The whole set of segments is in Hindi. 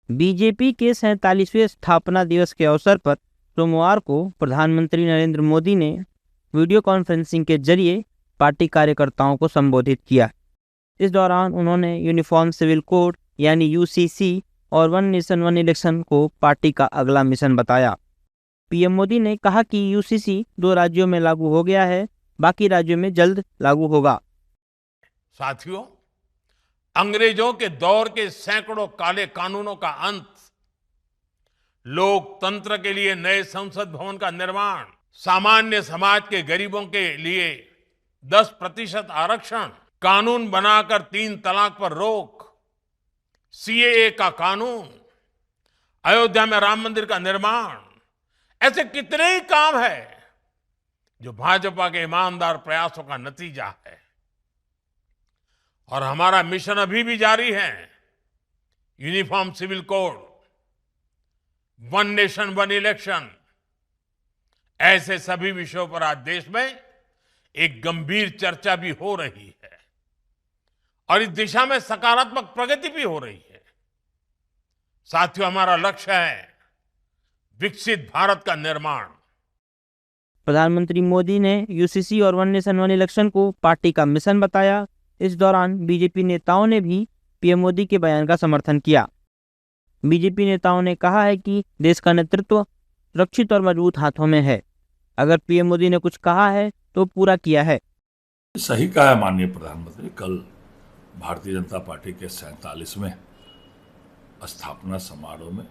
बीजेपी के 47वें स्थापना दिवस के अवसर पर सोमवार को प्रधानमंत्री नरेंद्र मोदी ने वीडियो कॉन्फ्रेंसिंग के जरिए पार्टी कार्यकर्ताओं को संबोधित किया। इस दौरान उन्होंने यूनिफॉर्म सिविल कोड यानी यूसीसी और वन नेशन वन इलेक्शन को पार्टी का अगला मिशन बताया। पीएम मोदी ने कहा कि यूसीसी 2 राज्यों में लागू हो गया है, बाकी राज्यों में जल्द लागू होगा। साथियों, अंग्रेजों के दौर के सैकड़ों काले कानूनों का अंत, लोकतंत्र के लिए नए संसद भवन का निर्माण, सामान्य समाज के गरीबों के लिए 10% आरक्षण, कानून बनाकर 3 तलाक पर रोक, सीएए का कानून, अयोध्या में राम मंदिर का निर्माण, ऐसे कितने ही काम है जो भाजपा के ईमानदार प्रयासों का नतीजा है। और हमारा मिशन अभी भी जारी है। Uniform civil code, one nation one election, ऐसे सभी विषयों पर आज देश में एक गंभीर चर्चा भी हो रही है और इस दिशा में सकारात्मक प्रगति भी हो रही है। साथियों, हमारा लक्ष्य है विकसित भारत का निर्माण। प्रधानमंत्री मोदी ने यूसीसी और वन नेशन वन इलेक्शन को पार्टी का मिशन बताया। इस दौरान बीजेपी नेताओं ने भी पीएम मोदी के बयान का समर्थन किया। बीजेपी नेताओं ने कहा है कि देश का नेतृत्व सुरक्षित और मजबूत हाथों में है। अगर पीएम मोदी ने कुछ कहा है तो पूरा किया है। सही कहा है माननीय प्रधानमंत्री। कल भारतीय जनता पार्टी के 47वें स्थापना समारोह में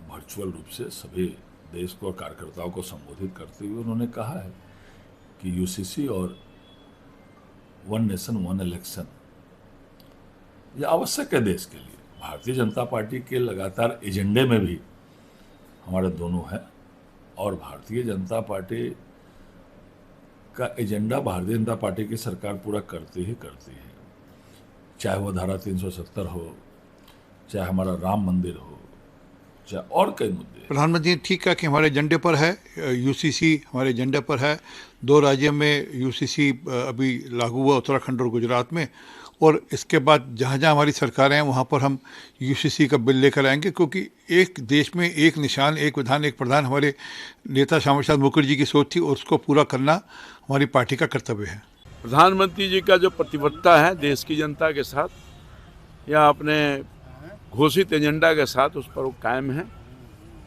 वर्चुअल रूप से सभी देश को और कार्यकर्ताओं को संबोधित करते हुए उन्होंने कहा है कि यूसीसी और वन नेशन वन इलेक्शन ये आवश्यक है देश के लिए। भारतीय जनता पार्टी के लगातार एजेंडे में भी हमारे दोनों है और भारतीय जनता पार्टी का एजेंडा भारतीय जनता पार्टी की सरकार पूरा करती ही करती है। चाहे वो धारा 370 हो, चाहे हमारा राम मंदिर हो, चाहे और कई मुद्दे। प्रधानमंत्री ने ठीक कहा कि हमारे एजेंडे पर है, यूसीसी हमारे एजेंडे पर है। 2 राज्यों में यूसीसी अभी लागू हुआ, उत्तराखंड और गुजरात में, और इसके बाद जहाँ जहाँ हमारी सरकारें हैं वहाँ पर हम यूसीसी का बिल लेकर आएंगे, क्योंकि एक देश में एक निशान, एक विधान, एक प्रधान हमारे नेता श्यामा प्रसाद मुखर्जी की सोच थी और उसको पूरा करना हमारी पार्टी का कर्तव्य है। प्रधानमंत्री जी का जो प्रतिबद्धता है देश की जनता के साथ या अपने घोषित एजेंडा के साथ, उस पर वो कायम है।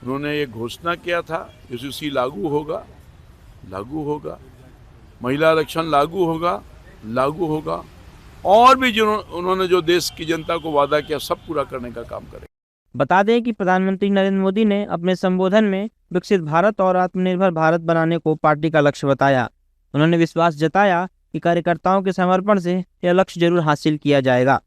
उन्होंने ये घोषणा किया था यूसीसी लागू होगा, लागू होगा, महिला आरक्षण लागू होगा, लागू होगा, और भी जो उन्होंने जो देश की जनता को वादा किया सब पूरा करने का काम करेंगे। बता दें कि प्रधानमंत्री नरेंद्र मोदी ने अपने संबोधन में विकसित भारत और आत्मनिर्भर भारत बनाने को पार्टी का लक्ष्य बताया। उन्होंने विश्वास जताया कि कार्यकर्ताओं के समर्पण से यह लक्ष्य जरूर हासिल किया जाएगा।